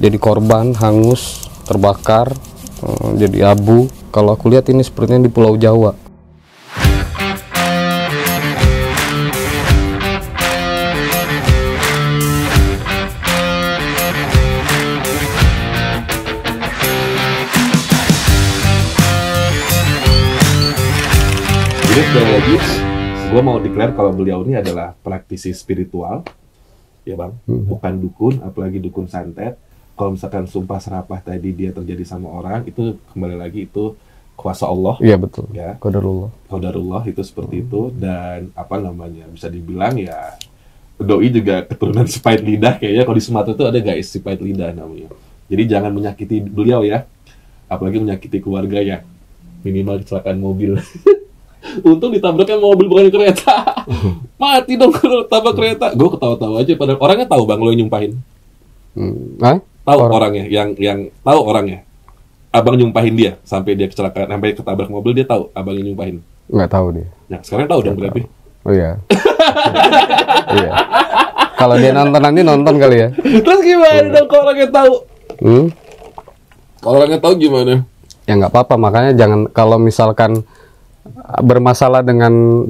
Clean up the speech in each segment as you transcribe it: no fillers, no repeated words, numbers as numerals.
jadi korban, hangus, terbakar, jadi abu. Kalau aku lihat ini sepertinya di Pulau Jawa. Jadi sekali lagi, gue mau declare kalau beliau ini adalah praktisi spiritual, ya bang, bukan dukun, apalagi dukun santet. Kalau misalkan sumpah serapah tadi dia terjadi sama orang, itu kembali lagi itu kuasa Allah. Iya betul. Ya, Qadarullah itu seperti itu. Dan apa namanya, bisa dibilang ya, doi juga keturunan si pahit lidah kayaknya. Kalau di Sumatera itu ada guys, si pahit lidah namanya. Jadi jangan menyakiti beliau ya, apalagi menyakiti keluarga ya. Minimal kecelakaan mobil. Untung ditabrakkan mobil bukan kereta. Mati dong kalau tabrak kereta. Gue ketawa-tawa aja. Padahal orangnya tahu bang lo yang nyumpahin. Tahu orangnya, yang tahu orangnya. Abang nyumpahin dia sampai dia kecelakaan, sampai ketabrak mobil, dia tahu abang yang nyumpahin. Nggak tahu dia. Nah sekarang tahu dong berarti. Oh iya. Iya. Kalau dia nonton nanti nonton kali ya. Terus gimana dong kalau orangnya tahu? Kalau orangnya tahu gimana? Ya nggak apa-apa, makanya jangan, kalau misalkan bermasalah dengan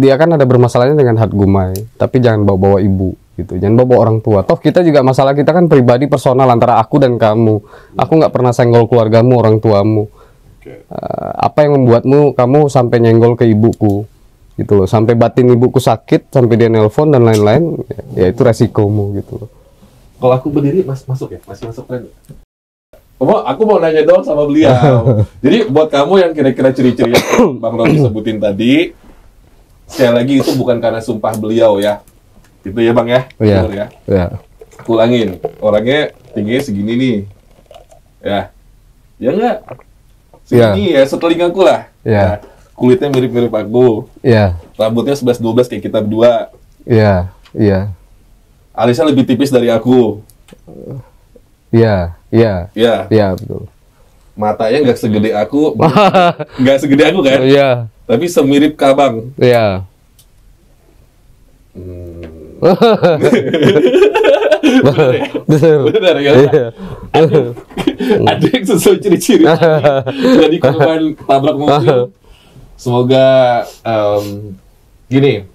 dia kan ada bermasalahnya dengan Hatgumai, tapi jangan bawa-bawa ibu gitu, jangan bawa orang tua. Toh kita juga masalah kita kan pribadi, personal antara aku dan kamu. Aku nggak pernah senggol keluargamu, orang tuamu. Apa yang membuatmu kamu sampai nyenggol ke ibuku gitu loh, sampai batin ibuku sakit, sampai dia nelpon dan lain-lain, ya itu resikomu gitu loh. Kalau aku berdiri masuk ya, masih masuk tren. Aku mau nanya doang sama beliau. Jadi buat kamu yang kira-kira ciri-ciri yang Bang Robi sebutin tadi, sekali lagi itu bukan karena sumpah beliau ya. Itu ya Bang ya? Iya. Ya? Iya. Aku ulangin, orangnya tingginya segini nih. Ya. Ya enggak? Segini ya, setelingaku lah. Iya. Ya. Kulitnya mirip-mirip aku. Iya. Rambutnya 11-12 kayak kita berdua. Iya. Iya. Alisnya lebih tipis dari aku. Iya. Iya. Iya. Iya betul. Matanya nggak segede aku, nggak segede aku kan? Iya. Tapi semirip kabang. Iya. Benar ya? Iya. Ada yang sesuai ciri-ciri jadi korban tabrak mobil. Semoga gini,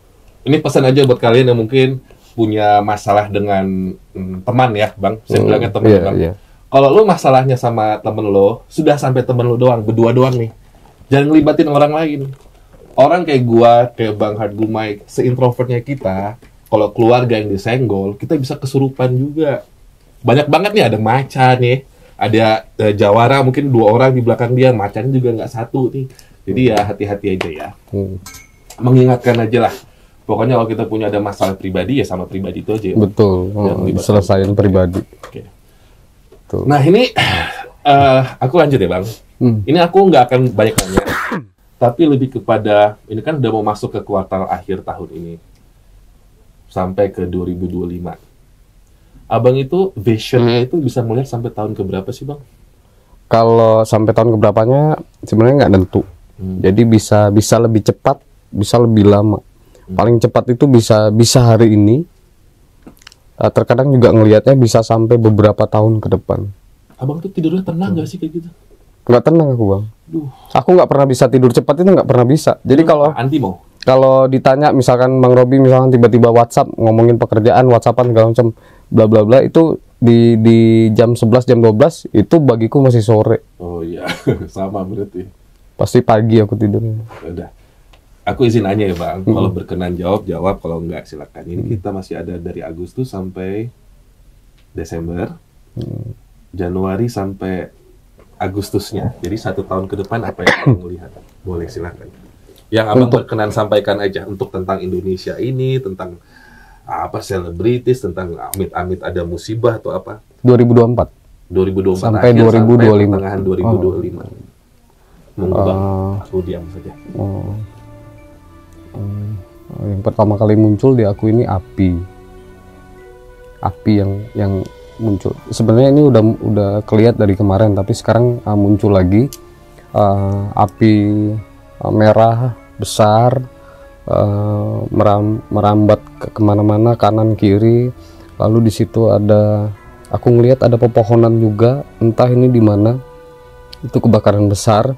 ini pesan aja buat kalian yang mungkin punya masalah dengan teman ya Bang, saya bilangnya teman Bang. Kalau lu masalahnya sama temen lo, sudah sampai temen lo doang, berdua doang nih, jangan ngelibatin orang lain. Orang kayak gua, kayak Bang Hatgumai, se-introvertnya kita, kalau keluarga yang disenggol, kita bisa kesurupan juga. Banyak banget nih, ada macan nih, ada jawara mungkin 2 orang di belakang dia, macan juga nggak 1 nih. Jadi ya hati-hati aja ya. Mengingatkan aja lah. Pokoknya kalau kita punya ada masalah pribadi ya sama pribadi itu aja. Ya. Betul. Selesaiin pribadi. Oke. Nah ini aku lanjut ya Bang. Ini aku nggak akan banyak nanya, tapi lebih kepada ini kan udah mau masuk ke kuartal akhir tahun ini sampai ke 2025. Abang itu visionnya itu bisa melihat sampai tahun keberapa sih Bang? Kalau sampai tahun keberapanya sebenarnya nggak tentu. Jadi bisa lebih cepat, bisa lebih lama. Paling cepat itu bisa hari ini. Terkadang juga ngelihatnya bisa sampai beberapa tahun ke depan. Abang tuh tidurnya tenang nggak sih kayak gitu? Nggak tenang aku Bang. Aku nggak pernah bisa tidur cepat, itu nggak pernah bisa. Jadi kalau ditanya misalkan Bang Robi misalkan tiba-tiba WhatsApp ngomongin pekerjaan, WhatsAppan segala macam bla bla bla, itu di jam 11 jam 12 itu bagiku masih sore. Oh iya, sama berarti. Pasti pagi aku tidurnya. Udah. Aku izin nanya ya Bang, kalau berkenan jawab, kalau enggak silakan. Ini kita masih ada dari Agustus sampai Desember, Januari sampai Agustusnya. Jadi 1 tahun ke depan apa yang Abang lihat? Boleh silakan. Yang Abang berkenan sampaikan aja untuk tentang Indonesia ini, tentang apa selebritis, tentang amit-amit ada musibah atau apa? 2024 sampai 2025. Sampai pertengahan 2025. Monggo Bang, aku diam saja. Yang pertama kali muncul di aku ini api yang muncul. Sebenarnya ini udah kelihatan dari kemarin, tapi sekarang muncul lagi api merah besar, merambat ke kemana-mana, kanan kiri. Lalu di situ ada aku ngelihat ada pepohonan juga, entah ini di mana. Itu kebakaran besar.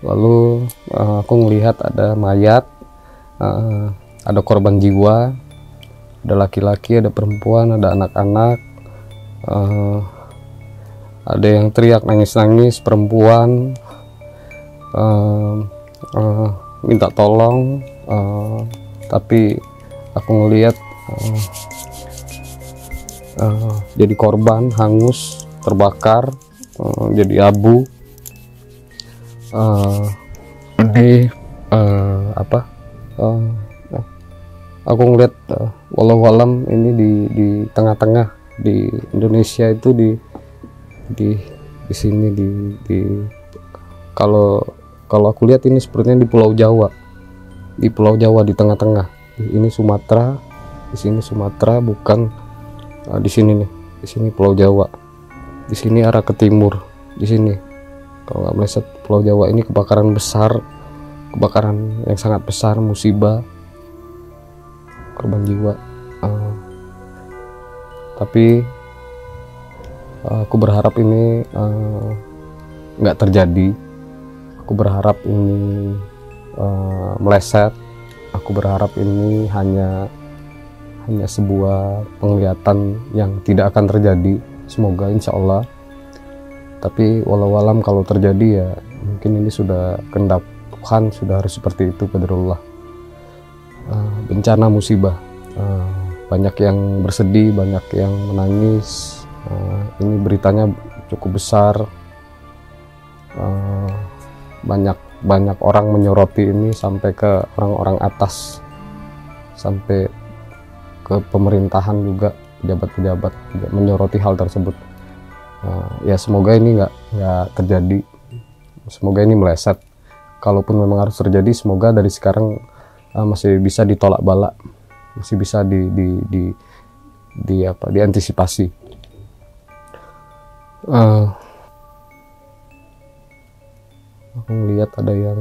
Lalu aku ngelihat ada mayat, ada korban jiwa, ada laki-laki, ada perempuan, ada anak-anak, ada yang teriak nangis-nangis, perempuan minta tolong, tapi aku ngelihat jadi korban, hangus, terbakar, jadi abu. Ini aku ngeliat walau alam ini di tengah-tengah di Indonesia itu di sini kalau aku lihat ini sepertinya di Pulau Jawa, di tengah-tengah. Ini Sumatera, di sini Sumatera, bukan di sini nih, di sini Pulau Jawa, di sini arah ke timur, di sini kalau nggak meleset Pulau Jawa. Ini kebakaran besar, kebakaran yang sangat besar, musibah, korban jiwa. Tapi aku berharap ini nggak terjadi. Aku berharap ini meleset. Aku berharap ini hanya sebuah penglihatan yang tidak akan terjadi. Semoga, insya Allah. Tapi walau alam kalau terjadi ya mungkin ini sudah kehendak Tuhan, sudah harus seperti itu, qadarullah. Bencana, musibah, banyak yang bersedih, banyak yang menangis. Ini beritanya cukup besar, banyak orang menyoroti ini sampai ke orang-orang atas, sampai ke pemerintahan juga, pejabat-pejabat juga menyoroti hal tersebut. Ya semoga ini nggak terjadi, semoga ini meleset. Kalaupun memang harus terjadi, semoga dari sekarang masih bisa ditolak bala, masih bisa diantisipasi. Aku melihat ada yang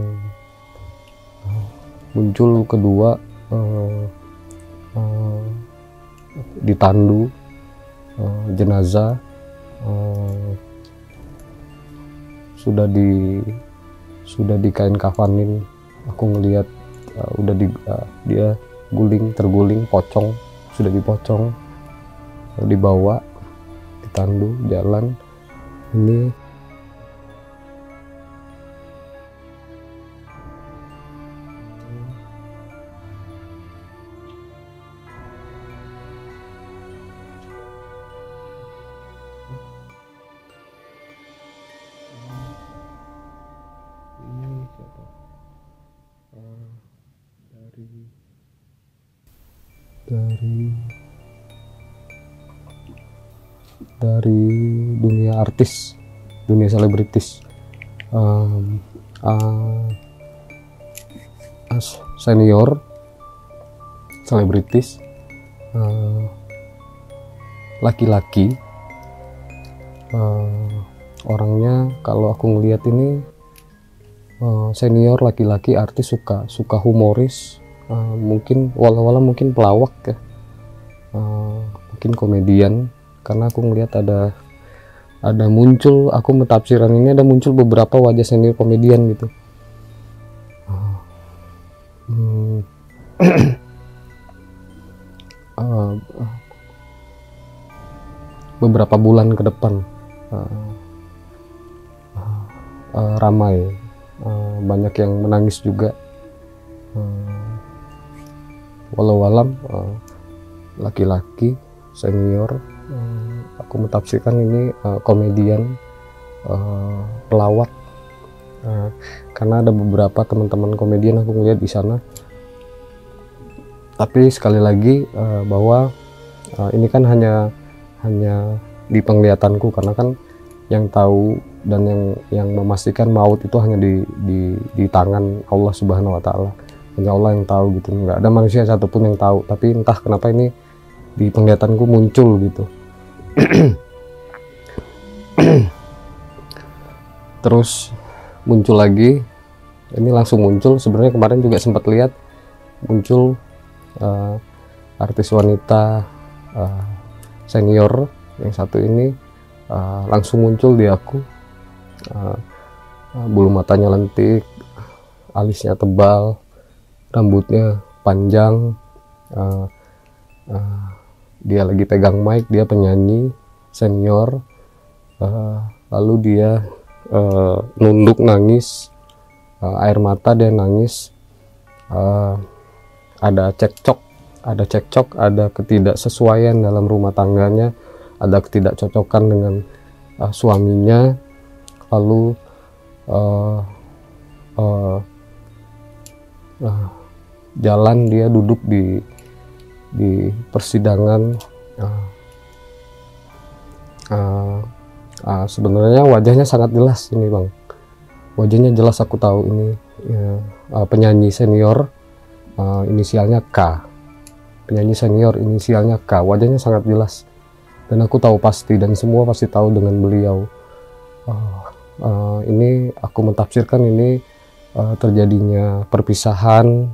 muncul kedua, ditandu jenazah, sudah dikain kafanin. Aku ngelihat dia terguling, pocong, sudah dipocong, dibawa, ditandu, jalan. Ini dari dunia artis, dunia selebritis, senior selebritis, laki-laki. Orangnya kalau aku ngelihat ini senior, laki-laki, artis, suka humoris, mungkin walau mungkin pelawak ya, mungkin komedian. Karena aku ngelihat ada muncul, aku mentafsiran ini ada muncul beberapa wajah senior komedian gitu. Beberapa bulan ke depan ramai, banyak yang menangis juga. Walau alam laki-laki senior, aku mentafsirkan ini komedian, pelawak, karena ada beberapa teman-teman komedian aku ngeliat di sana. Tapi sekali lagi bahwa ini kan hanya di penglihatanku, karena kan yang tahu dan yang memastikan maut itu hanya di tangan Allah Subhanahu Wa Taala. Hanya Allah yang tahu gitu, nggak ada manusia satupun yang tahu. Tapi entah kenapa ini di penglihatanku muncul gitu. Terus muncul lagi, ini langsung muncul. Sebenarnya kemarin juga sempat lihat muncul artis wanita senior Yang satu ini langsung muncul di aku, bulu matanya lentik, alisnya tebal, rambutnya panjang, dia lagi pegang mic, dia penyanyi senior, lalu dia nunduk nangis, air mata dia nangis, ada cekcok, ada ketidaksesuaian dalam rumah tangganya, ada ketidakcocokan dengan suaminya, lalu jalan dia duduk di persidangan. Sebenarnya wajahnya sangat jelas ini bang, wajahnya jelas, aku tahu ini penyanyi senior, inisialnya K, penyanyi senior inisialnya K, wajahnya sangat jelas dan aku tahu pasti, dan semua pasti tahu dengan beliau. Ini aku mentafsirkan ini terjadinya perpisahan,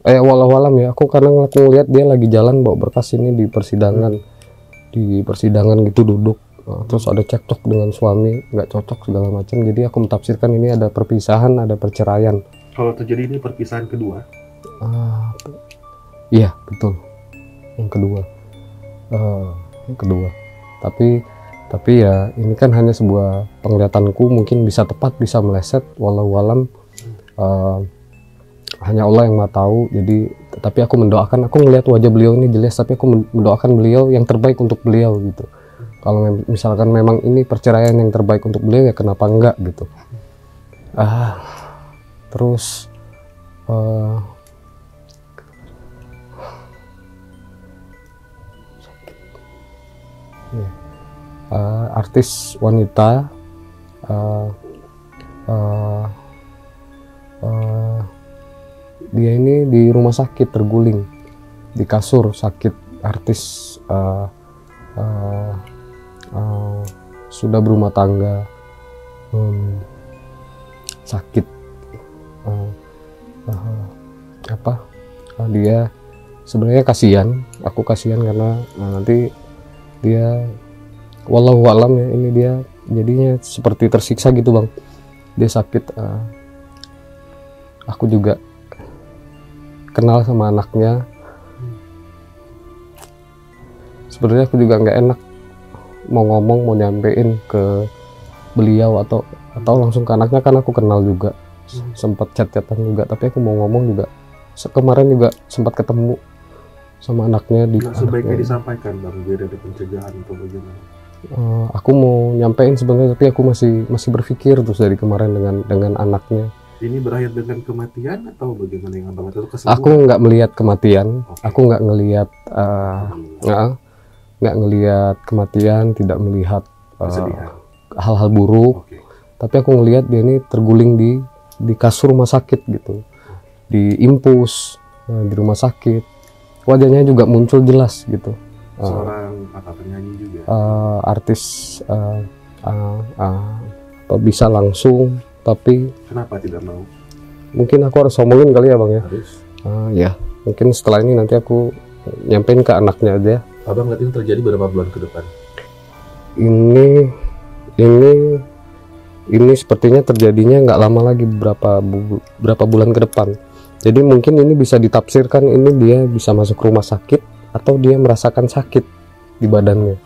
walau-walam ya, aku kadang lihat dia lagi jalan bawa berkas ini di persidangan gitu duduk, terus ada cekcok dengan suami, nggak cocok segala macam, jadi aku mentafsirkan ini ada perpisahan, ada perceraian. Kalau terjadi ini perpisahan kedua? Iya betul, yang kedua. Tapi ya ini kan hanya sebuah penglihatanku, mungkin bisa tepat bisa meleset, walau-walam hanya Allah yang Maha tahu. Jadi tapi aku mendoakan, aku melihat wajah beliau ini jelas, tapi aku mendoakan beliau yang terbaik untuk beliau gitu. Kalau misalkan memang ini perceraian yang terbaik untuk beliau, ya kenapa enggak gitu. Terus artis wanita, dia ini di rumah sakit terguling di kasur, sakit. Artis sudah berumah tangga, sakit, dia sebenarnya kasihan, aku kasihan karena nanti dia walau alam ya, ini dia jadinya seperti tersiksa gitu bang, dia sakit. Aku juga kenal sama anaknya, sebenarnya aku juga nggak enak mau ngomong, mau nyampein ke beliau atau langsung ke anaknya, kan aku kenal juga, sempat chat-chatan juga, tapi aku mau ngomong juga. Kemarin juga sempat ketemu sama anaknya di. Sebaiknya disampaikan bang, biar ada pencegahan atau bagaimana? Aku mau nyampein sebenarnya, tapi aku masih berpikir terus dari kemarin dengan anaknya. Ini berakhir dengan kematian atau bagaimana yang abang atau kesembuhan? Aku nggak melihat kematian, aku nggak ngelihat kematian, tidak melihat hal-hal buruk, tapi aku ngelihat dia ini terguling di kasur rumah sakit gitu, di impus, di rumah sakit, wajahnya juga muncul jelas gitu. Seorang penyanyi juga, artis, bisa langsung, tapi kenapa tidak mau? Mungkin aku harus ngomongin kali ya bang ya. Harus. Ya mungkin setelah ini nanti aku nyampein ke anaknya aja. Abang lihat ini terjadi berapa bulan ke depan? Ini sepertinya terjadinya nggak lama lagi, berapa bulan ke depan. Jadi mungkin ini bisa ditafsirkan ini dia bisa masuk rumah sakit atau dia merasakan sakit di badannya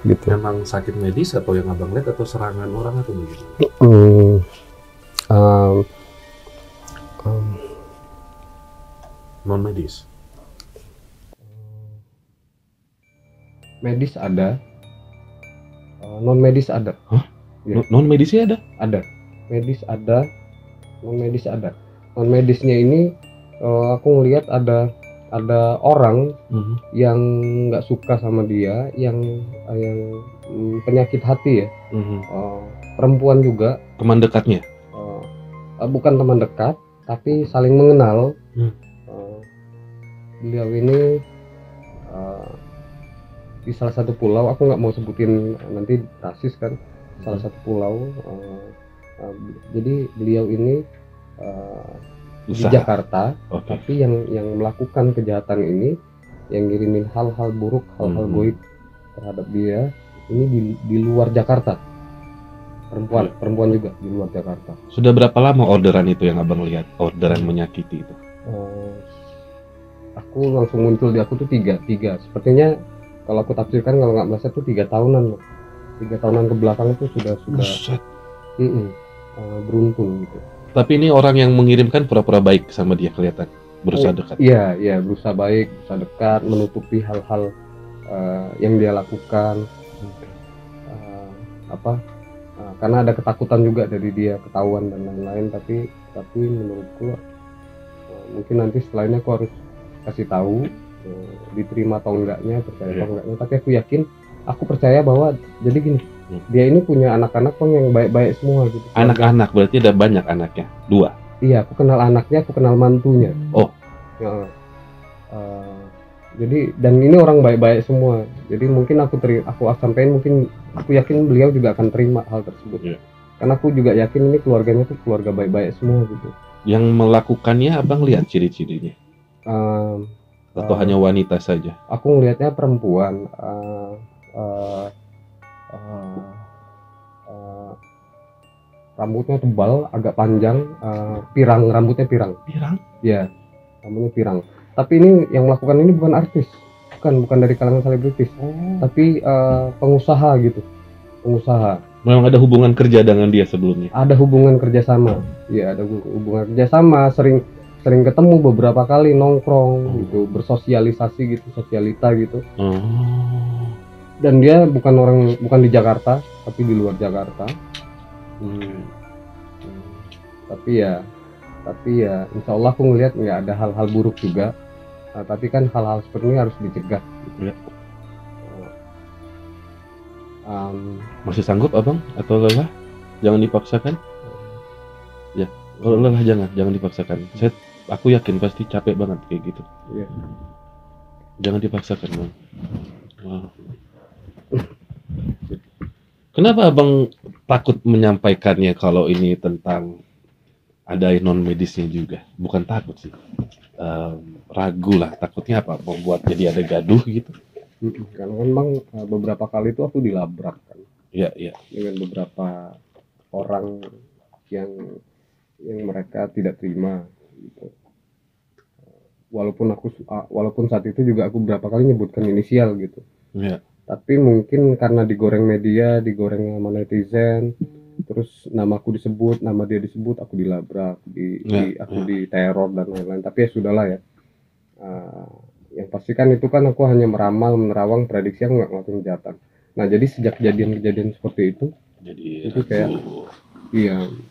gitu. Memang sakit medis atau yang abang lihat atau serangan orang atau begitu? Non medis. Medis ada, non medis ada. Hah? Ya. Non medisnya ada? Ada. Medis ada, non medis ada. Non medisnya ini aku ngelihat ada orang yang nggak suka sama dia, yang penyakit hati ya, perempuan juga. Teman dekatnya? Bukan teman dekat, tapi saling mengenal. Beliau ini di salah satu pulau, aku nggak mau sebutin nanti rasis kan, salah satu pulau. Jadi beliau ini di Jakarta, tapi yang melakukan kejahatan ini yang ngirimin hal-hal buruk, hal-hal goib terhadap dia ini di luar Jakarta. Perempuan juga di luar Jakarta. Sudah berapa lama orderan itu yang abang lihat, orderan menyakiti itu? Aku langsung muncul di aku tuh tiga. Sepertinya kalau aku tafsirkan, kalau nggak meleset tuh 3 tahunan. 3 tahunan ke belakang itu sudah beruntung gitu. Tapi ini orang yang mengirimkan pura-pura baik sama dia, kelihatan berusaha dekat. Iya, berusaha baik, berusaha dekat, menutupi hal-hal yang dia lakukan. Karena ada ketakutan juga dari dia ketahuan dan lain-lain. Tapi menurutku mungkin nanti setelah ini aku harus kasih tahu diterima atau enggaknya, percaya atau enggaknya. Tapi aku percaya bahwa jadi gini. Dia ini punya anak-anak yang baik-baik semua gitu. Anak-anak berarti ada banyak anaknya? 2? Iya, aku kenal anaknya, aku kenal mantunya. Oh. Jadi dan ini orang baik-baik semua. Jadi mungkin aku sampaikan, mungkin aku yakin beliau juga akan terima hal tersebut. Karena aku juga yakin ini keluarganya tuh keluarga baik-baik semua gitu. Yang melakukannya abang lihat ciri-cirinya? Atau hanya wanita saja? Aku ngelihatnya perempuan. Rambutnya tebal, agak panjang, rambutnya pirang. Ya, rambutnya pirang. Tapi ini yang melakukan ini bukan artis, bukan dari kalangan selebritis, tapi pengusaha gitu, pengusaha. Memang ada hubungan kerja dengan dia sebelumnya? Ada hubungan kerjasama, ya ada hubungan kerjasama, sering ketemu beberapa kali, nongkrong gitu, bersosialisasi gitu, sosialita gitu. Dan dia bukan di Jakarta, tapi di luar Jakarta. Tapi ya insya Allah aku ngelihat nggak ada hal-hal buruk juga. Tapi kan hal-hal seperti ini harus dicegah gitu. Masih sanggup abang atau lelah? Jangan dipaksakan. Ya, kalau lelah jangan dipaksakan. Aku yakin pasti capek banget kayak gitu. Jangan dipaksakan bang. Kenapa abang takut menyampaikannya kalau ini tentang ada non medisnya juga? Bukan takut sih, ragu lah. Takutnya apa? Membuat jadi ada gaduh gitu. Karena memang beberapa kali itu aku dilabrak kan. Iya. Dengan beberapa orang yang mereka tidak terima gitu. Walaupun saat itu juga aku beberapa kali nyebutkan inisial gitu. Iya. Tapi mungkin karena digoreng media, digoreng sama netizen, terus namaku disebut, nama dia disebut, aku dilabrak, aku diteror dan lain-lain. Tapi ya sudahlah ya. Yang pasti kan itu kan aku hanya meramal, menerawang, prediksi, aku nggak ngelakuin kejahatan. Nah jadi sejak kejadian seperti itu, jadi itu kayak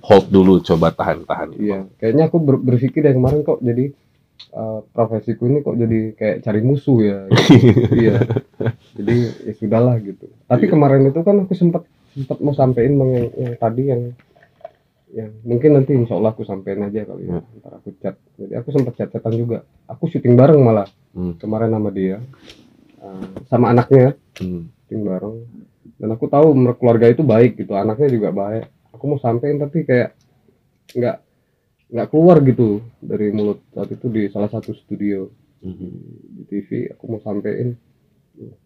hold dulu, coba tahan. Iya, kayaknya aku berpikir dari kemarin kok jadi profesiku ini kok jadi kayak cari musuh ya gitu. Iya, jadi ya sudahlah gitu. Tapi kemarin itu kan aku sempat mau sampein yang tadi yang mungkin nanti insya Allah aku sampein aja kali ya. Ntar aku chat. Jadi aku sempat chat-chatan juga. Aku syuting bareng malah kemarin sama dia, sama anaknya, syuting bareng. Dan aku tahu keluarga itu baik gitu, anaknya juga baik. Aku mau sampein tapi kayak nggak keluar gitu dari mulut saat itu di salah satu studio di TV. Aku mau sampein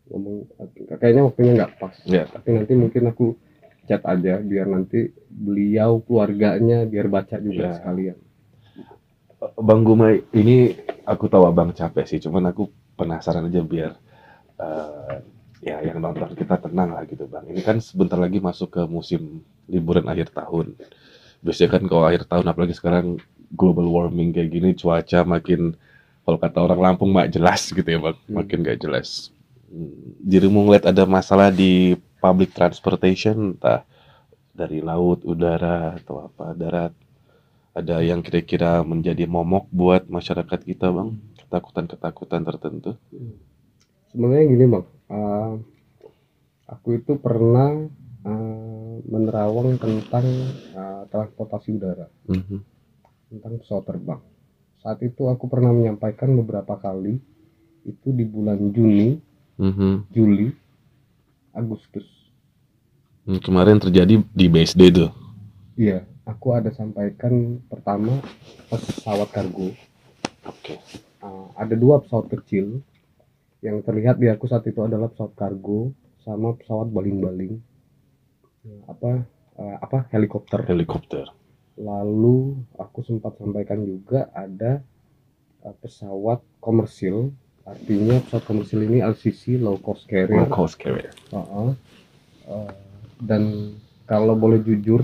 ngomong, kayaknya waktunya nggak pas. Tapi nanti mungkin aku chat aja biar nanti beliau keluarganya biar baca juga sekalian. Bang Gumai, ini aku tahu abang capek sih, cuman aku penasaran aja biar yang nonton kita tenang lah gitu bang. Ini kan sebentar lagi masuk ke musim liburan akhir tahun. Biasanya kan kalau akhir tahun, apalagi sekarang global warming kayak gini, cuaca makin, kalau kata orang Lampung mak jelas gitu ya bang, makin gak jelas. Dirimu ngeliat ada masalah di public transportation, entah dari laut, udara, atau apa, darat, ada yang kira-kira menjadi momok buat masyarakat kita bang, ketakutan tertentu? Sebenarnya gini bang, aku itu pernah menerawang tentang transportasi udara, tentang pesawat terbang. Saat itu aku pernah menyampaikan beberapa kali, itu di bulan Juni, Juli, Agustus. Kemarin terjadi di BSD tuh. Iya, aku ada sampaikan pertama pesawat kargo. Oke. Ada 2 pesawat kecil Yang terlihat di aku saat itu adalah pesawat kargo sama pesawat baling-baling, helikopter. Lalu aku sempat sampaikan juga ada pesawat komersil, artinya pesawat komersil ini LCC, low cost carrier. Dan kalau boleh jujur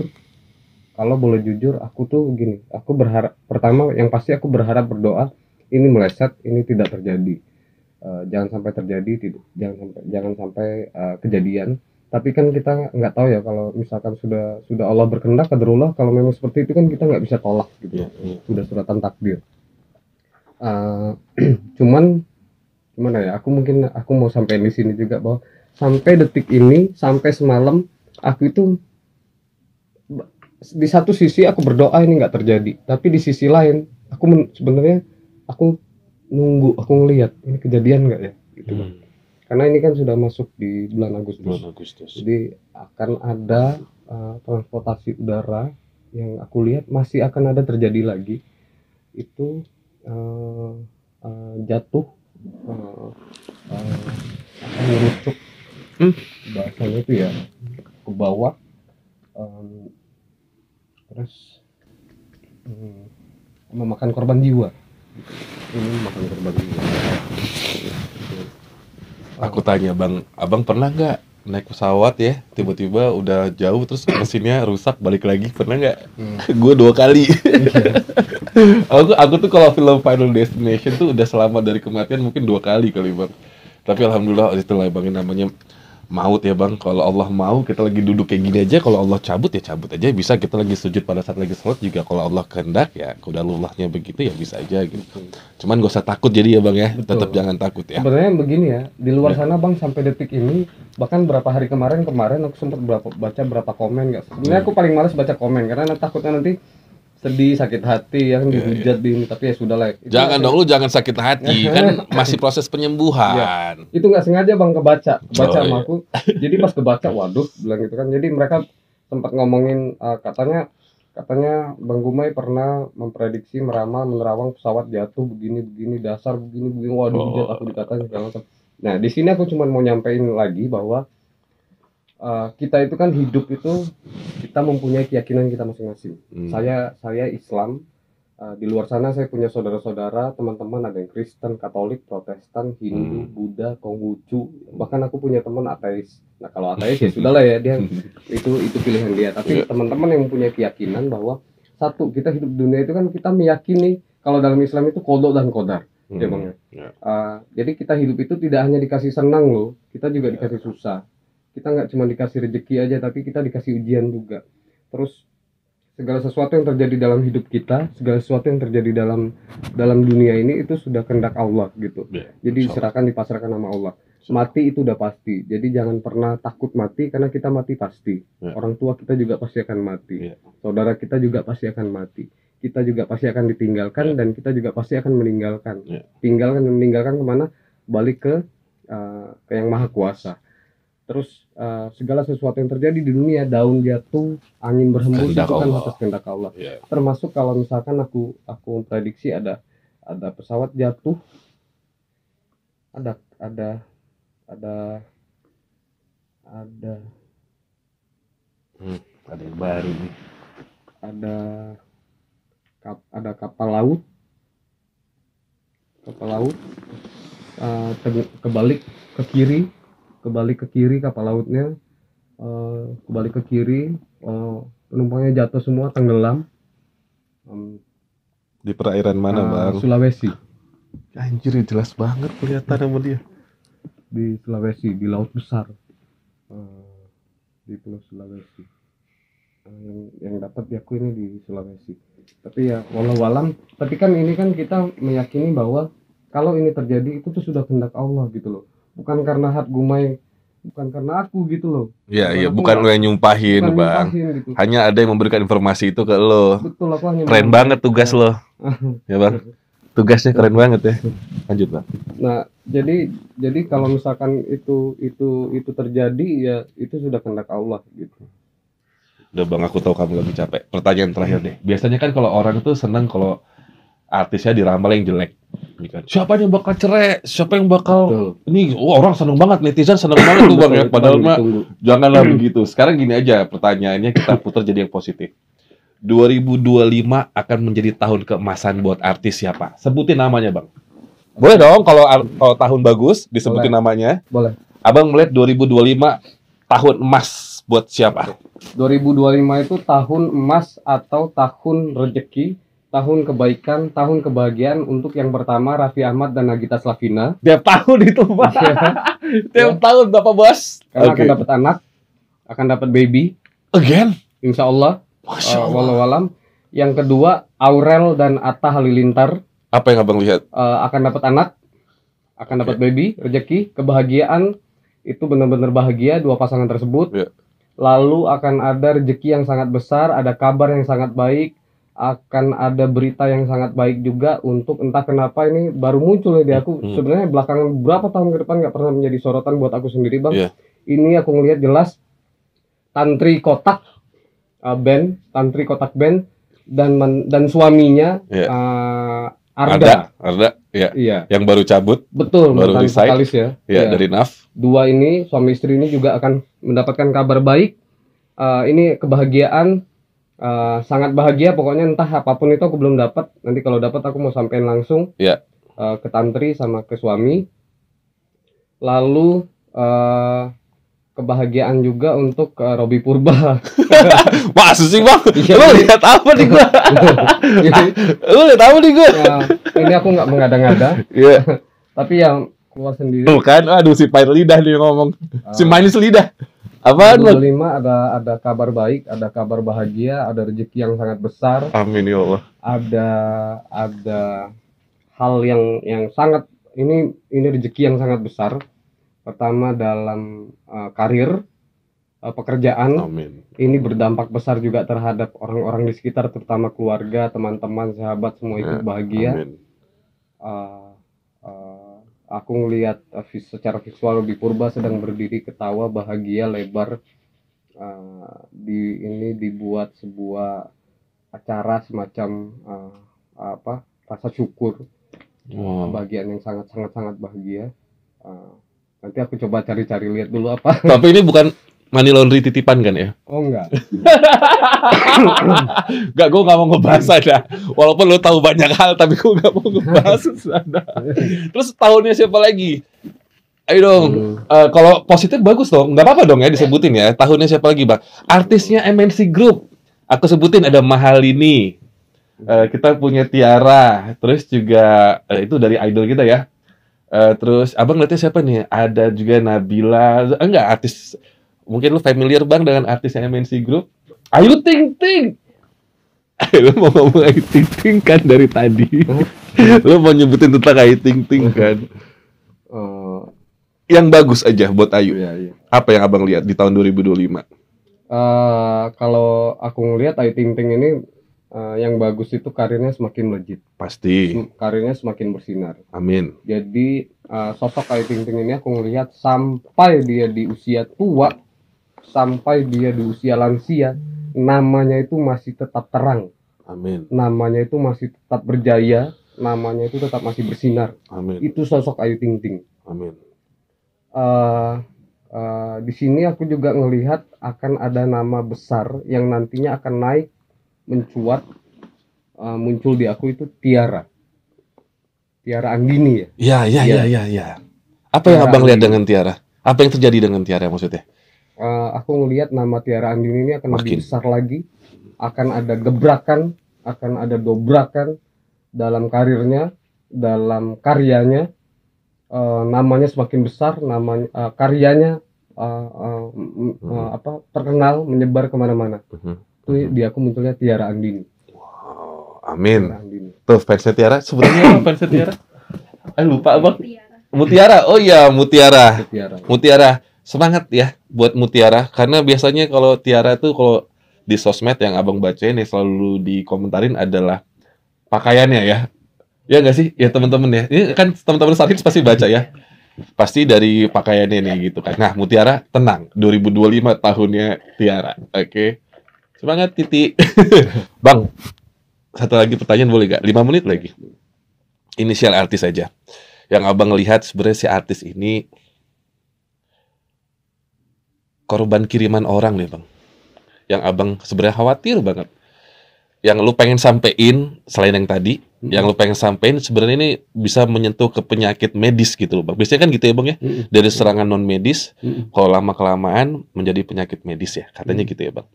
aku tuh gini, aku berharap, pertama yang pasti aku berharap, berdoa ini meleset, ini tidak terjadi, jangan sampai terjadi, jangan sampai kejadian. Tapi kan kita nggak tahu ya, kalau misalkan sudah Allah berkehendak, qadarullah, kalau memang seperti itu kan kita nggak bisa tolak gitu. Sudah suratan takdir. Cuman gimana ya, aku mau sampai di sini juga, bahwa sampai detik ini, sampai semalam, aku itu di satu sisi aku berdoa ini nggak terjadi, tapi di sisi lain sebenarnya aku nunggu, aku ngelihat ini kejadian nggak ya gitu. Karena ini kan sudah masuk di bulan Agustus. Jadi akan ada transportasi udara yang aku lihat masih akan ada terjadi lagi, itu jatuh, merucuk, bahasanya itu ya, ke bawah, terus memakan korban jiwa. Ini memakan korban jiwa. Aku tanya Bang, Abang pernah nggak naik pesawat ya, tiba-tiba udah jauh terus mesinnya rusak, balik lagi, pernah nggak? Gue 2 kali. aku tuh kalau film Final Destination tuh udah selamat dari kematian mungkin 2 kali kali Bang. Tapi alhamdulillah itulah Bang, namanya maut ya Bang. Kalau Allah mau kita lagi duduk kayak gini aja, kalau Allah cabut ya cabut aja. Bisa kita lagi sujud pada saat lagi sholat juga, kalau Allah kehendak ya qadarullah-nya begitu ya bisa aja gitu. Cuman gak usah takut jadi ya Bang ya. Tetap jangan takut ya. Sebenarnya begini ya, di luar sana Bang, sampai detik ini, bahkan berapa hari kemarin aku sempat baca berapa komen nggak. Sebenarnya aku paling males baca komen karena takutnya nanti sedih, sakit hati, ya kan, dihujat di ini. Tapi ya sudahlah. Jangan dong, lu jangan sakit hati, kan masih proses penyembuhan. Ya, itu nggak sengaja Bang kebaca sama aku. Jadi pas kebaca, waduh, bilang gitu kan. Jadi mereka sempat ngomongin, katanya Bang Gumai pernah memprediksi, meramal, menerawang pesawat jatuh begini, dasar begini, waduh, hujat aku dikatain segala macam. Nah, di sini aku cuma mau nyampein lagi bahwa kita itu kan hidup itu, kita mempunyai keyakinan kita masing-masing. Saya Islam, di luar sana saya punya saudara-saudara, teman-teman, ada yang Kristen, Katolik, Protestan, Hindu, Buddha, Konghucu, bahkan aku punya teman ateis. Nah, kalau ateis ya sudahlah ya, dia itu pilihan dia. Tapi teman-teman yang mempunyai keyakinan bahwa satu, kita hidup di dunia itu kan kita meyakini kalau dalam Islam itu qada dan qadar. Ya Bang. Jadi kita hidup itu tidak hanya dikasih senang loh, kita juga dikasih susah. Kita nggak cuma dikasih rezeki aja, tapi kita dikasih ujian juga. Terus segala sesuatu yang terjadi dalam hidup kita, segala sesuatu yang terjadi dalam dunia ini itu sudah kehendak Allah gitu. Jadi diserahkan, dipasrahkan sama Allah. Mati itu udah pasti. Jadi jangan pernah takut mati, karena kita mati pasti. Orang tua kita juga pasti akan mati. Saudara kita juga pasti akan mati. Kita juga pasti akan ditinggalkan, dan kita juga pasti akan meninggalkan. Tinggalkan dan meninggalkan kemana? Balik ke Yang Maha Kuasa. Terus segala sesuatu yang terjadi di dunia, daun jatuh, angin berhembus, itu kan atas kehendak Allah. Termasuk kalau misalkan aku prediksi ada pesawat jatuh, ada yang baru nih. Ada kapal laut kebalik ke kiri kapal lautnya, kebalik ke kiri, penumpangnya jatuh semua, tenggelam. Di perairan mana Bang? Sulawesi. Anjir, jelas banget kelihatan sama dia. Di Sulawesi, di laut besar, di Pulau Sulawesi. Yang dapat diakui ini di Sulawesi. Tapi ya wallahualam, tapi kan ini kan kita meyakini bahwa kalau ini terjadi itu tuh sudah kehendak Allah gitu loh. Bukan karena Hat Gumai, bukan karena aku gitu loh. Iya, bukan lo yang nyumpahin Bang. Gitu. Hanya ada yang memberikan informasi itu ke lo. Betul, aku hanya keren banget tugas lo. Ya Bang. Tugasnya keren banget ya. Lanjut Bang. Nah, jadi kalau misalkan itu terjadi, ya itu sudah kehendak Allah gitu. Udah Bang, aku tahu kamu lagi capek. Pertanyaan terakhir deh. Biasanya kan kalau orang tuh senang kalau artisnya diramal yang jelek. Ini kan, siapa yang bakal cerai? Siapa yang bakal Betul. ini? Orang seneng banget, netizen seneng banget tuh Bang ya. Padahal mah janganlah begitu. Sekarang gini aja, pertanyaannya kita putar jadi yang positif. 2025 akan menjadi tahun keemasan buat artis siapa? Sebutin namanya Bang. Boleh dong kalau tahun bagus disebutin namanya. Boleh. Abang melihat 2025 tahun emas buat siapa? 2025 itu tahun emas atau tahun rezeki, tahun kebaikan, tahun kebahagiaan untuk yang pertama Raffi Ahmad dan Nagita Slavina. Tiap tahun itu Bang. Tiap tahun Bapak Bos. Karena akan dapat anak, akan dapat baby. Again? Insya Allah. Masya Allah. Wallahualam. Yang kedua Aurel dan Atta Halilintar. Apa yang Abang lihat? Akan dapat anak, akan dapat baby, rezeki, kebahagiaan. Itu benar-benar bahagia dua pasangan tersebut. Yeah. Lalu akan ada rezeki yang sangat besar, ada kabar yang sangat baik, akan ada berita yang sangat baik juga untuk entah kenapa ini baru muncul ya di aku. Sebenarnya belakangan berapa tahun ke depan nggak pernah menjadi sorotan buat aku sendiri Bang. Yeah. Ini aku ngelihat jelas Tantri Kotak band, Tantri Kotak band dan suaminya Arda. Ya. Iya. Yang baru cabut. Betul, baru mantan resign. vokalis ya. Ya, Iya. dari NAF. Dua ini suami istri ini juga akan mendapatkan kabar baik. Ini kebahagiaan, sangat bahagia pokoknya, entah apapun itu aku belum dapat. Nanti kalau dapat aku mau sampein langsung Ya. ke Tantri sama ke suami. Lalu kebahagiaan juga untuk Robby Purba. Masa sih Bang? Iya. Lu lihat apa nih gua? Lu lihat apa nih gua? Ya, ini aku nggak mengada-ngada, Iya. tapi yang keluar sendiri. Tuh kan, aduh si Pain lidah nih ngomong. Si manis lidah. Apaan Bang? 2025 ada kabar baik, ada kabar bahagia, ada rezeki yang sangat besar, Amin ya Allah. ada hal yang sangat ini rezeki yang sangat besar. Pertama dalam karir, pekerjaan, Amin. ini berdampak besar juga terhadap orang-orang di sekitar, terutama keluarga, teman-teman, sahabat, semua ikut bahagia. Amin. Aku ngelihat secara visual di Purba sedang berdiri ketawa bahagia lebar. Ini dibuat sebuah acara semacam rasa syukur, kebahagiaan yang sangat bahagia. Nanti aku coba cari-cari lihat dulu apa. Tapi ini bukan money laundry titipan kan ya? Oh enggak. Enggak, gue gak mau ngebahas ada. Walaupun lo tahu banyak hal, tapi gue gak mau ngebahas ada. Terus tahunnya siapa lagi? Ayo dong. Kalau positif bagus dong. Gak apa-apa dong ya disebutin ya. Tahunnya siapa lagi Bang? Artisnya MNC Group. Aku sebutin ada Mahalini. Kita punya Tiara. Terus juga itu dari idol kita ya. Terus abang lihatnya siapa nih? Ada juga Nabila. Enggak, artis. Mungkin lu familiar Bang dengan artis MNC Group. Ayu Ting Ting. Lu mau ngomong Ayu Ting Ting kan dari tadi. Lu mau nyebutin tentang Ayu Ting Ting kan. Yang bagus aja buat Ayu. Iya. Apa yang abang lihat di tahun 2025? Kalau aku ngelihat Ayu Ting Ting ini yang bagus itu karirnya semakin melejit. Pasti. Karirnya semakin bersinar. Amin. Jadi sosok Ayu Ting Ting ini aku ngelihat sampai dia di usia tua, sampai dia di usia lansia, namanya itu masih tetap terang. Amin. Namanya itu masih tetap berjaya, namanya itu tetap masih bersinar. Amin. Itu sosok Ayu Ting Ting. Amin. Di sini aku juga ngelihat akan ada nama besar yang nantinya akan naik, mencuat, muncul di aku itu Tiara Andini ya. Iya. Apa yang Tiara abang lihat Andini. dengan Tiara? Apa yang terjadi dengan Tiara maksudnya? Aku ngelihat nama Tiara Andini ini akan lebih Makin besar lagi, akan ada gebrakan, akan ada dobrakan dalam karirnya, dalam karyanya. Namanya semakin besar, namanya karyanya terkenal, menyebar kemana-mana. Itu di aku munculnya Tiara Andini. Wow, amin. Tiara Andini. Tuh fansnya Tiara, sebenarnya apa fansnya Tiara? Lupa abang. Mutiara. Oh iya, Mutiara. Mutiara. Semangat ya buat Mutiara, karena biasanya kalau Tiara tuh kalau di sosmed yang abang bacain yang selalu dikomentarin adalah pakaiannya ya. Ya nggak sih? Ya teman-teman ya. Ini kan teman-teman Sarhits pasti baca ya. Pasti dari pakaiannya nih gitu kan. Nah, Mutiara tenang, 2025 tahunnya Tiara. Oke. Semangat Titi. Bang, satu lagi pertanyaan boleh gak? 5 menit lagi. inisial artis aja. Yang abang lihat sebenarnya si artis ini korban kiriman orang nih bang. Yang abang sebenarnya khawatir banget. Yang lu pengen sampein selain yang tadi, yang lu pengen sampein sebenarnya ini bisa menyentuh ke penyakit medis gitu loh bang. Biasanya kan gitu ya bang ya, dari serangan non medis, kalau lama kelamaan menjadi penyakit medis ya, katanya gitu ya bang.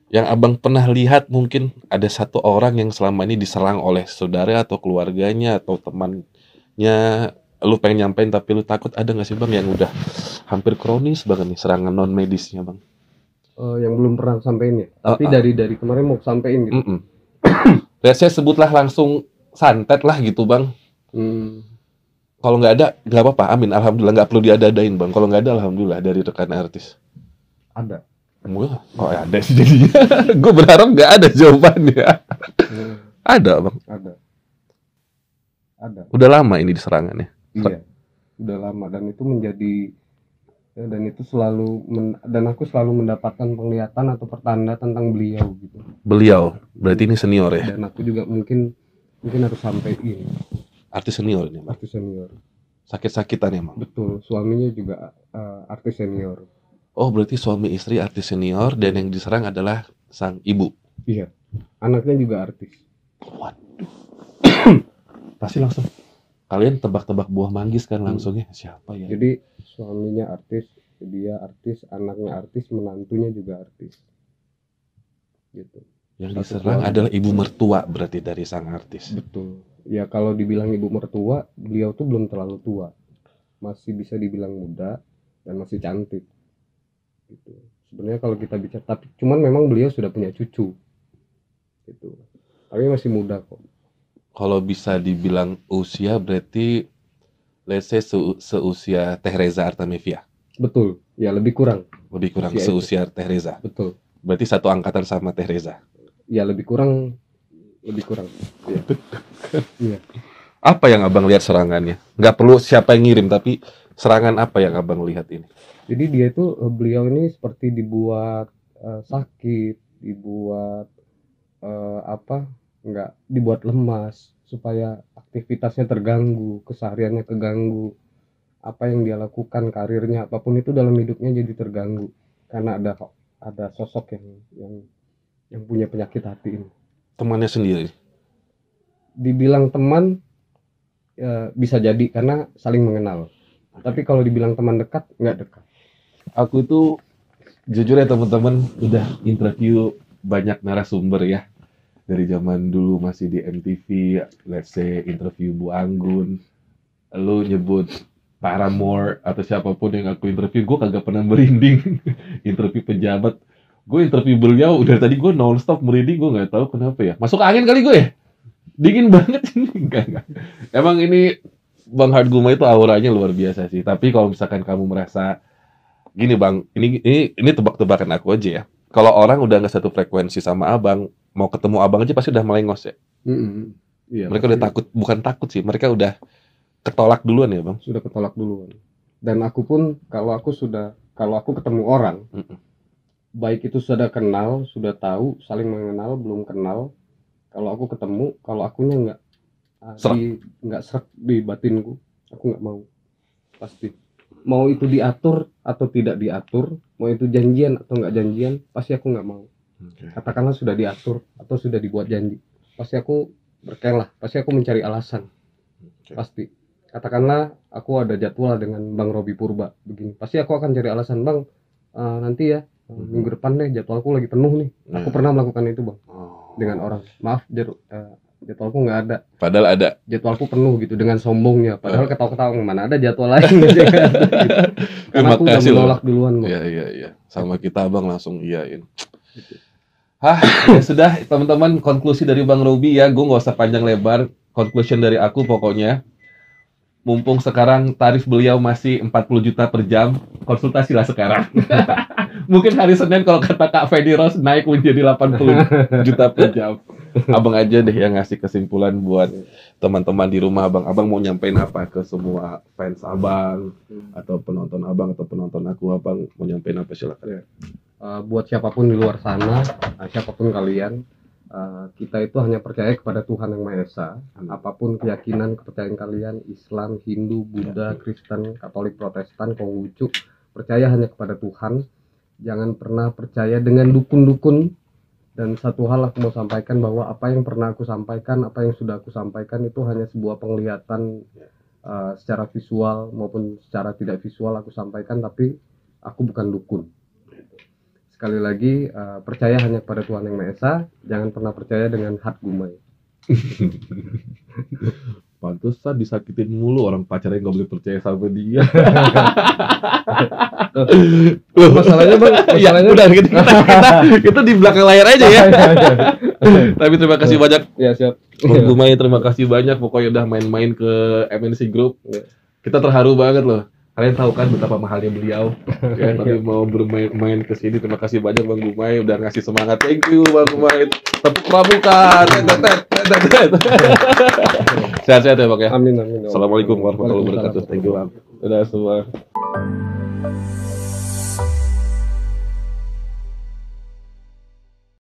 Yang abang pernah lihat mungkin ada satu orang yang selama ini diserang oleh saudara atau keluarganya atau temannya, lu pengen nyampein tapi lu takut, ada nggak sih bang yang udah hampir kronis banget nih serangan non medisnya bang? Yang belum pernah sampein ya, tapi dari kemarin mau sampein gitu. Ya, saya sebutlah langsung santet lah gitu bang. Kalau nggak ada nggak apa-apa, amin, alhamdulillah, nggak perlu diada-adain bang. Kalau nggak ada alhamdulillah dari rekan artis. Ada. Wah, kok ada sih jadinya? Gue berharap nggak ada jawabannya. Ada bang. Ada. Udah lama ini diserangannya. Iya, udah lama, dan itu menjadi dan itu selalu dan aku selalu mendapatkan penglihatan atau pertanda tentang beliau gitu. Beliau berarti ini senior ya? Dan aku juga mungkin harus sampein. Artis senior ini, bang. Artis senior. Sakit-sakitan emang. Betul, suaminya juga artis senior. Oh, berarti suami istri artis senior dan yang diserang adalah sang ibu. Iya. Anaknya juga artis. Waduh. Pasti langsung kalian tebak-tebak buah manggis kan langsungnya siapa ya? Jadi suaminya artis, dia artis, anaknya artis, menantunya juga artis. Gitu. Yang diserang adalah ibu mertua berarti dari sang artis. Betul. Ya kalau dibilang ibu mertua, beliau tuh belum terlalu tua. Masih bisa dibilang muda dan masih cantik. Gitu. Sebenarnya kalau kita bicara, tapi cuman memang beliau sudah punya cucu. Gitu. Tapi masih muda kok. Kalau bisa dibilang usia berarti let's say seusia Teh Reza Artamevia. Betul. Ya lebih kurang. Lebih kurang seusia Teh Reza. Betul. Berarti satu angkatan sama Teh Reza. Ya lebih kurang. Iya. Iya. Apa yang abang lihat serangannya? Nggak perlu siapa yang ngirim, tapi serangan apa yang abang lihat ini? Jadi dia itu, beliau ini seperti dibuat sakit, dibuat nggak dibuat lemas supaya aktivitasnya terganggu, kesehariannya keganggu, apa yang dia lakukan, karirnya apapun itu dalam hidupnya jadi terganggu karena ada sosok yang punya penyakit hati ini. Temannya sendiri? Dibilang teman bisa jadi karena saling mengenal. Tapi kalau dibilang teman dekat, nggak dekat. Aku itu jujur ya teman-teman udah interview banyak narasumber ya. Dari zaman dulu masih di MTV, let's say interview Bu Anggun, lu nyebut Paramore atau siapapun yang aku interview, gue kagak pernah merinding. Interview pejabat, gue interview beliau udah tadi gue non-stop merinding, gue nggak tahu kenapa ya. Masuk angin kali gue ya, dingin banget ini. Enggak. Emang ini Bang Hard Guma itu auranya luar biasa sih. Tapi kalau misalkan kamu merasa gini bang, ini tebak-tebakan aku aja ya. Kalau orang udah nggak satu frekuensi sama abang, mau ketemu abang aja pasti udah melengos ya. Iya, mereka udah takut, bukan takut sih, mereka udah ketolak duluan ya bang. Sudah ketolak duluan. Dan aku pun kalau aku ketemu orang, baik itu sudah kenal, sudah tahu, saling mengenal, belum kenal, kalau aku ketemu, kalau akunya nggak serak di batinku, aku nggak mau. Pasti. Mau itu diatur atau tidak diatur, mau itu janjian atau nggak janjian, pasti aku nggak mau. Katakanlah sudah diatur atau sudah dibuat janji, pasti aku berkelah, pasti aku mencari alasan. Pasti. Katakanlah aku ada jadwal dengan Bang Robi Purba begini, pasti aku akan cari alasan, Bang, nanti ya minggu depan deh jadwalku lagi penuh nih. Aku pernah melakukan itu bang, dengan orang, maaf jadwalku nggak ada, padahal ada, jadwalku penuh gitu, dengan sombongnya, padahal ketawa-ketawa mana ada jadwal lain gitu. Karena aku udah menolak duluan bang. Iya sama kita abang langsung iyain. Ya sudah teman-teman, konklusi dari Bang Robi ya, gue nggak usah panjang lebar. Conclusion dari aku pokoknya, mumpung sekarang tarif beliau masih 40 juta per jam, konsultasilah sekarang. Mungkin hari Senin kalau kata Kak Fedi Rose naik menjadi 80 juta per jam. Abang aja deh yang ngasih kesimpulan buat teman-teman di rumah abang. Abang mau nyampein apa ke semua fans abang, atau penonton abang, atau penonton aku, abang mau nyampein apa, silakan. Buat siapapun di luar sana, siapapun kalian, kita itu hanya percaya kepada Tuhan yang Maha Esa. Apapun keyakinan, kepercayaan kalian, Islam, Hindu, Buddha, Kristen, Katolik, Protestan, Konghucu, percaya hanya kepada Tuhan. Jangan pernah percaya dengan dukun-dukun. Dan satu hal aku mau sampaikan, bahwa apa yang pernah aku sampaikan, apa yang sudah aku sampaikan itu hanya sebuah penglihatan secara visual maupun secara tidak visual aku sampaikan, tapi aku bukan dukun. Sekali lagi, percaya hanya pada Tuhan yang Maha Esa, jangan pernah percaya dengan hat gumai. Pantesan disakitin mulu orang pacarnya, nggak boleh percaya sama dia. Masalahnya bang, Ya udah kita di belakang layar aja ya. Tapi terima kasih banyak. Ya siap. Bang Gumai, terima kasih banyak. Pokoknya udah main-main ke MNC Group. Kita terharu banget loh. Kalian tahu kan betapa mahalnya beliau, ya, tapi mau bermain ke sini. Terima kasih banyak Bang Gumai udah ngasih semangat. Thank you Bang Gumai. Tepuk pramuka. Sehat-sehat ya Bang ya. Amin amin. Assalamualaikum warahmatullahi wabarakatuh. Thank you Bang. Udah semua.